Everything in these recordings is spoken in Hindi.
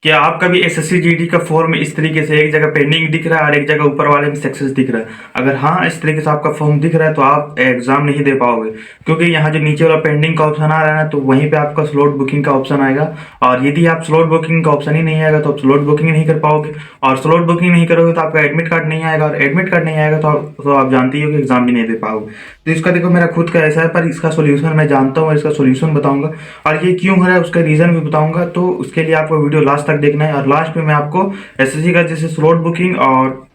क्या आपका भी एसएससी जीडी का फॉर्म इस तरीके से एक जगह पेंडिंग दिख रहा है और एक जगह ऊपर वाले में सक्सेस दिख रहा है? अगर हाँ, इस तरीके से आपका फॉर्म दिख रहा है तो आप एग्जाम नहीं दे पाओगे, क्योंकि यहाँ जो नीचे वाला पेंडिंग का ऑप्शन आ रहा है ना, तो वहीं पे आपका स्लॉट बुकिंग का ऑप्शन आएगा। और यदि आप स्लॉट बुकिंग का ऑप्शन ही नहीं आएगा तो आप स्लॉट बुकिंग नहीं कर पाओगे, और स्लॉट बुकिंग नहीं करोगे तो आपका एडमिट कार्ड नहीं आएगा, और एडमिट कार्ड नहीं आएगा तो आप जानते ही हो कि एग्जाम भी नहीं दे पाओगे। तो इसका देखो, मेरा खुद का ऐसा है, पर इसका सोल्यूशन मैं जानता हूँ और इसका सोल्यूशन बताऊंगा, और ये क्यों हो रहा है उसका रीजन भी बताऊंगा। तो उसके लिए आपको वीडियो लास्ट तक देखना है, और लास्ट में मैं आपको एसएससी का जैसे स्लॉट बुकिंग और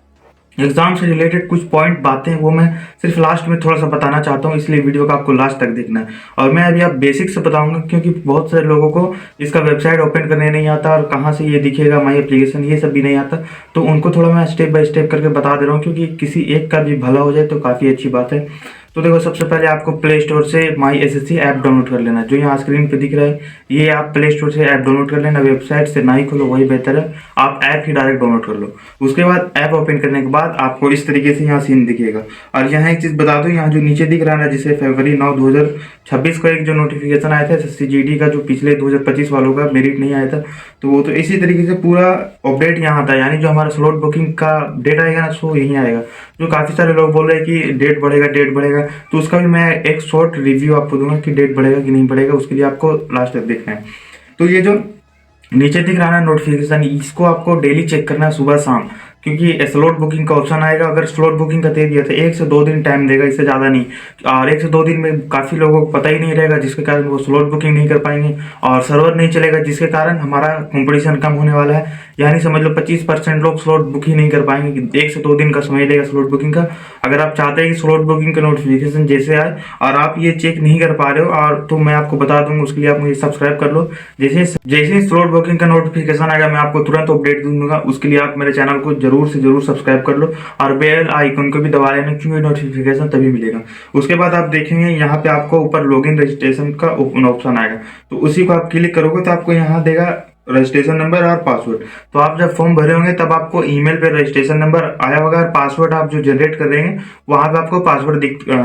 एग्जाम से रिलेटेड कुछ पॉइंट बातें हैं, वो मैं सिर्फ लास्ट में थोड़ा सा बताना चाहता हूँ, इसलिए वीडियो का आपको लास्ट तक देखना है। और मैं अभी आप बेसिक से बताऊंगा, क्योंकि बहुत सारे लोगों को इसका वेबसाइट ओपन करने नहीं आता, और कहाँ से ये दिखेगा माई एप्लीकेशन, ये सब भी नहीं आता। तो उनको थोड़ा मैं स्टेप बाय स्टेप करके बता दे रहा हूँ, क्योंकि किसी एक का भी भला हो जाए तो काफ़ी अच्छी बात है। तो देखो, सबसे पहले आपको प्ले स्टोर से माई एसएससी ऐप डाउनलोड कर लेना है, जो यहाँ स्क्रीन पे दिख रहा है। ये आप प्ले स्टोर से ऐप डाउनलोड कर लेना, वेबसाइट से ना ही खोलो, वही बेहतर है, आप ऐप ही डायरेक्ट डाउनलोड कर लो। उसके बाद ऐप ओपन करने के बाद आपको इस तरीके से यहाँ सीन दिखेगा। और यहाँ एक चीज़ बता दूँ, यहाँ जो नीचे दिख रहा है ना, जिसे फरवरी 9 2026 को एक जो नोटिफिकेशन आया था एसएससी जीडी का, जो पिछले 2025 वालों का मेरिट नहीं आया था, तो वो तो इसी तरीके से पूरा अपडेट यहाँ आता है। यानी जो हमारा स्लॉट बुकिंग का डेट आएगा ना, सो यहीं आएगा। जो काफ़ी सारे लोग बोल रहे हैं कि डेट बढ़ेगा, डेट बढ़ेगा, तो उसका भी मैं एक शॉर्ट रिव्यू आपको दूंगा कि डेट बढ़ेगा कि नहीं बढ़ेगा, उसके लिए आपको लास्ट तक देखना है। तो ये जो नीचे दिख रहा है ना नोटिफिकेशन, इसको आपको डेली चेक करना है, सुबह शाम, क्योंकि स्लॉट बुकिंग का ऑप्शन आएगा। अगर स्लॉट बुकिंग का दे दिया तो 1 से 2 दिन टाइम देगा, इससे ज़्यादा नहीं। और 1 से 2 दिन में काफ़ी लोगों को पता ही नहीं रहेगा, जिसके कारण वो स्लॉट बुकिंग नहीं कर पाएंगे, और सर्वर नहीं चलेगा, जिसके कारण हमारा कंपटीशन कम होने वाला है। यानी समझ लो 25% लोग स्लॉट बुक ही नहीं कर पाएंगे। 1 से 2 दिन का समय लेगा स्लॉट बुकिंग का। अगर आप चाहते हैं कि स्लॉट बुकिंग का नोटिफिकेशन जैसे आए और आप ये चेक नहीं कर पा रहे हो, और तो मैं आपको बता दूंगा, उसके लिए आप मुझे सब्सक्राइब कर लो। जैसे जैसे स्लॉट बुकिंग का नोटिफिकेशन आएगा, मैं आपको तुरंत अपडेट दूंगा। उसके लिए आप मेरे चैनल को जरूर से जरूर सब्सक्राइब कर लो, और बेल आइकन को भी दबा लेना, क्योंकि नोटिफिकेशन तभी मिलेगा। उसके बाद आप देखेंगे यहाँ पे आपको ऊपर लॉगिन रजिस्ट्रेशन का ऑप्शन आएगा, तो उसी को आप क्लिक करोगे तो आपको यहाँ देगा रजिस्ट्रेशन नंबर और पासवर्ड। तो आप जब फॉर्म भरे होंगे तब आपको ईमेल पे रजिस्ट्रेशन नंबर आया होगा, और पासवर्ड आप जो जनरेट कर रहे हैं वहां पे आपको पासवर्ड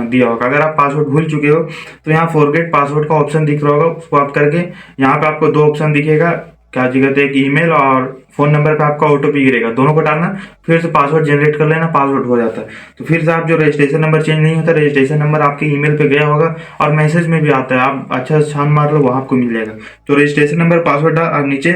दिया होगा। अगर आप पासवर्ड भूल चुके हो तो यहाँ फॉरगेट पासवर्ड का ऑप्शन दिख रहा होगा, उसको आप करके यहाँ पे आपको 2 ऑप्शन दिखेगा, क्या जी कहते हैं, ईमेल और फोन नंबर पे आपका ओटीपी गिरेगा, दोनों को डालना, फिर से पासवर्ड जनरेट कर लेना, पासवर्ड हो जाता है। तो फिर से आप जो रजिस्ट्रेशन नंबर चेंज नहीं होता, रजिस्ट्रेशन नंबर आपके ईमेल पे गया होगा और मैसेज में भी आता है, आप अच्छा से छान मार लो, वहां आपको मिल जाएगा। तो रजिस्ट्रेशन नंबर, पासवर्ड डाल और नीचे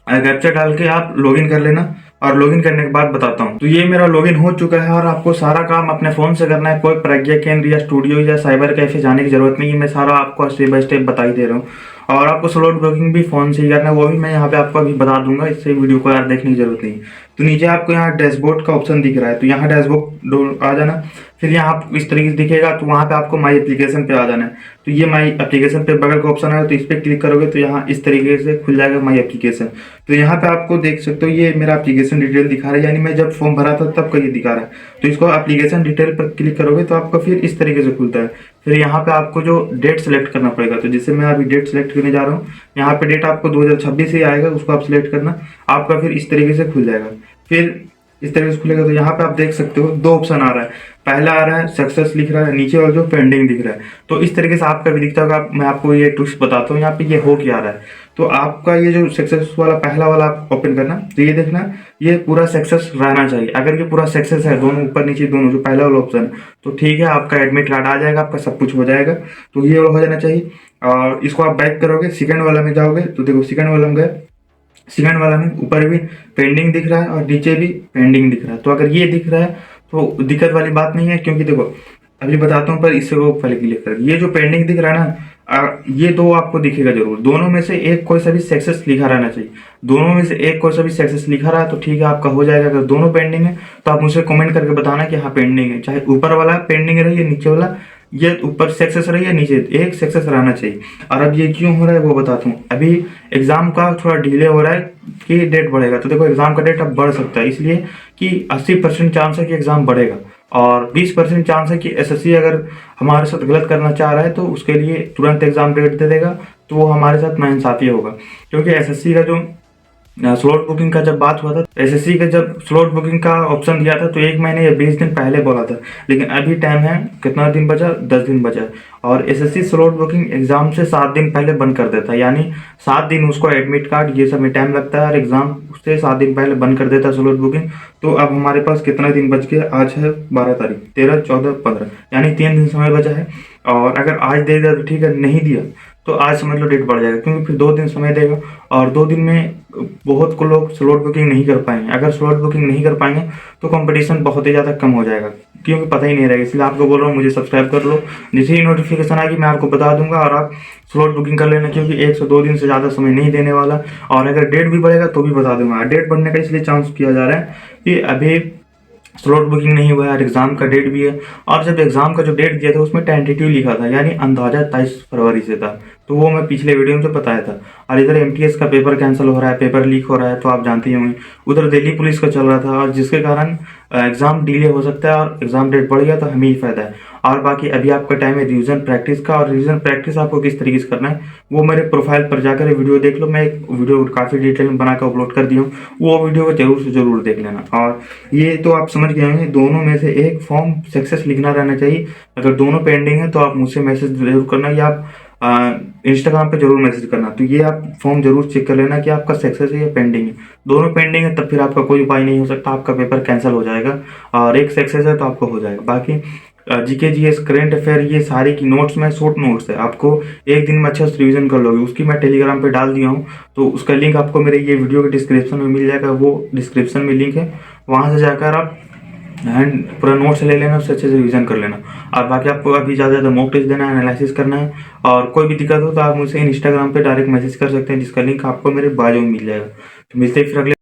कैप्चा डाल के आप लॉगिन कर लेना। और लॉगिन करने के बाद बताता हूँ। तो ये मेरा लॉगिन हो चुका है, और आपको सारा काम अपने फोन से करना है, कोई प्रज्ञा केंद्र या स्टूडियो या साइबर कैफे जाने की जरूरत नहीं है। मैं सारा आपको स्टेप बाय स्टेप बता ही दे रहा हूँ। और आपको स्लॉट बुकिंग भी फोन से ही करना है, वो भी मैं यहाँ पे आपको अभी बता दूंगा, इससे वीडियो को यार देखने की जरूरत नहीं। तो नीचे आपको यहाँ डैशबोर्ड का ऑप्शन दिख रहा है, तो यहाँ डैशबोर्ड आ जाना। फिर यहाँ इस तरीके से दिखेगा, तो वहाँ पे आपको माई एप्लीकेशन पे आ जाना है। तो ये माई एप्लीकेशन पे बगल का ऑप्शन है, तो इस पर क्लिक करोगे तो यहाँ इस तरीके से खुल जाएगा माई एप्लीकेशन। तो यहाँ पे आपको देख सकते हो, ये मेरा एप्लीकेशन डिटेल दिखा रहा है, यानी मैं जब फॉर्म भरा था तब का ये दिखा रहा है। तो इसको एप्लीकेशन डिटेल पर क्लिक करोगे तो आपका फिर इस तरीके से खुलता है। फिर यहाँ पे आपको जो डेट सेलेक्ट करना पड़ेगा, तो जैसे मैं अभी डेट सेलेक्ट करने जा रहा हूँ, यहाँ पे डेट आपको 2026 ही आएगा, उसको आप सिलेक्ट करना, आपका फिर इस तरीके से खुल जाएगा। फिर इस तरीके से खुलेगा, तो यहाँ पे आप देख सकते हो 2 ऑप्शन आ रहा है। पहला आ रहा है सक्सेस लिख रहा है, नीचे और जो पेंडिंग दिख रहा है। तो इस तरीके से आपका भी दिखता होगा। मैं आपको ये ट्रिक्स बताता हूँ, यहाँ पे ये हो क्या रहा है। तो आपका ये जो सक्सेस वाला पहला वाला आप ओपन करना, तो ये देखना, ये पूरा सक्सेस रहना चाहिए। अगर ये पूरा सक्सेस है, दोनों ऊपर नीचे दोनों, जो पहला वाला ऑप्शन, तो ठीक है, आपका एडमिट कार्ड आ जाएगा, आपका सब कुछ हो जाएगा। तो ये हो जाना चाहिए। और इसको आप बैक करोगे, सेकंड वाला में जाओगे, तो देखो सेकंड वाला में गए, सेकंड वाला में ऊपर भी पेंडिंग दिख रहा है और नीचे भी पेंडिंग दिख रहा है। तो अगर ये दिख रहा है तो दिक्कत वाली बात नहीं है, क्योंकि देखो अभी बताता हूँ, पर इससे वो पहले क्लिक कर, ये जो पेंडिंग दिख रहा है ना, ये 2 आपको दिखेगा जरूर। दोनों में से एक कोई सा भी सक्सेस लिखा रहना चाहिए। दोनों में से एक कोई सा भी सक्सेस लिखा रहा है तो ठीक है, आपका हो जाएगा। अगर दोनों पेंडिंग है तो आप मुझे कमेंट करके बताना कि हाँ पेंडिंग है, चाहे ऊपर वाला पेंडिंग रही है, नीचे वाला, ये ऊपर सक्सेस रही है, नीचे एक सक्सेस रहना चाहिए। और अब ये क्यों हो रहा है वो बताता हूँ। अभी एग्जाम का थोड़ा डिले हो रहा है कि डेट बढ़ेगा, तो देखो एग्जाम का डेट अब बढ़ सकता है, इसलिए कि 80% चांस है कि एग्जाम बढ़ेगा, और 20% चांस है कि एसएससी अगर हमारे साथ गलत करना चाह रहा है तो उसके लिए तुरंत एग्जाम डेट दे देगा, तो वो हमारे साथ नाइंसाफी होगा। क्योंकि एसएससी का जो स्लॉट बुकिंग का जब बात हुआ था, एसएससी का जब स्लॉट बुकिंग का ऑप्शन दिया था तो 1 महीने या 20 दिन पहले बोला था, लेकिन अभी टाइम है, कितना दिन बचा, 10 दिन बचा। और एसएससी स्लॉट बुकिंग एग्जाम से 7 दिन पहले बंद कर देता है, यानी 7 दिन उसको एडमिट कार्ड ये सब में टाइम लगता है, और एग्जाम उससे 7 दिन पहले बंद कर देता है स्लॉट बुकिंग। तो अब हमारे पास कितना दिन बच गया, आज है 12 तारीख, 13, 14, 15, यानी 3 दिन समय बचा है। और अगर आज दे दिया तो ठीक है, नहीं दिया तो आज समझ लो डेट बढ़ जाएगा, क्योंकि फिर 2 दिन समय देगा, और 2 दिन में बहुत को लोग स्लॉट बुकिंग नहीं कर पाएंगे। अगर स्लॉट बुकिंग नहीं कर पाएंगे तो कंपटीशन बहुत ही ज़्यादा कम हो जाएगा, क्योंकि पता ही नहीं रहेगा। इसलिए आपको बोल रहा हूँ, मुझे सब्सक्राइब कर लो, जैसे ही नोटिफिकेशन आएगी मैं आपको बता दूंगा, और आप स्लॉट बुकिंग कर लेना, क्योंकि 1 से 2 दिन से ज़्यादा समय नहीं देने वाला। और अगर डेट भी बढ़ेगा तो भी बता दूंगा। डेट बढ़ने का इसलिए चांस किया जा रहा है कि अभी स्लॉट बुकिंग नहीं हुआ है और एग्जाम का डेट भी है। और जब एग्जाम का जो डेट दिया था उसमें टेंटेटिव लिखा था, यानी अंदाजा 23 फरवरी से था, तो वो मैं पिछले वीडियो में तो बताया था। और इधर एमटीएस का पेपर कैंसिल हो रहा है, पेपर लीक हो रहा है, तो आप जानते ही होंगे। उधर दिल्ली पुलिस का चल रहा था, और जिसके कारण एग्जाम डिले हो सकता है, और एग्जाम डेट बढ़ गया तो हमें ही फायदा है। और बाकी अभी आपका टाइम है रिवीजन प्रैक्टिस का, और रिवीजन प्रैक्टिस आपको किस तरीके से करना है वो मेरे प्रोफाइल पर जाकर वीडियो देख लो। मैं एक वीडियो काफ़ी डिटेल में बनाकर अपलोड कर दिया हूँ, वो वीडियो को जरूर से जरूर देख लेना। और ये तो आप समझ गए होंगे, दोनों में से एक फॉर्म सक्सेस लिखना रहना चाहिए। अगर दोनों पेंडिंग है तो आप मुझसे मैसेज जरूर करना, या आप इंस्टाग्राम पे जरूर मैसेज करना। तो ये आप फॉर्म जरूर चेक कर लेना कि आपका सक्सेस है या पेंडिंग है। दोनों पेंडिंग है तब फिर आपका कोई उपाय नहीं हो सकता, आपका पेपर कैंसिल हो जाएगा। और एक सक्सेस है तो आपको हो जाएगा। बाकी जीके जीएस करेंट अफेयर ये सारी की नोट्स में शॉर्ट नोट्स है, आपको एक दिन में अच्छा से रिवीजन कर लोगे। उसकी मैं टेलीग्राम पे डाल दिया हूँ, तो उसका लिंक आपको मेरे ये वीडियो के डिस्क्रिप्शन में मिल जाएगा, वो डिस्क्रिप्शन में लिंक है, वहाँ से जाकर आप एंड पूरा नोट्स ले लेना, उससे अच्छे से रिवीजन कर लेना। और बाकी आपको अभी ज़्यादा ज़्यादा मॉक टेस्ट देना है, एनालिसिस करना है, और कोई भी दिक्कत हो तो आप मुझसे इंस्टाग्राम पे डायरेक्ट मैसेज कर सकते हैं, जिसका लिंक आपको मेरे बायो में मिल जाएगा। तो मिलते हैं फिर अगले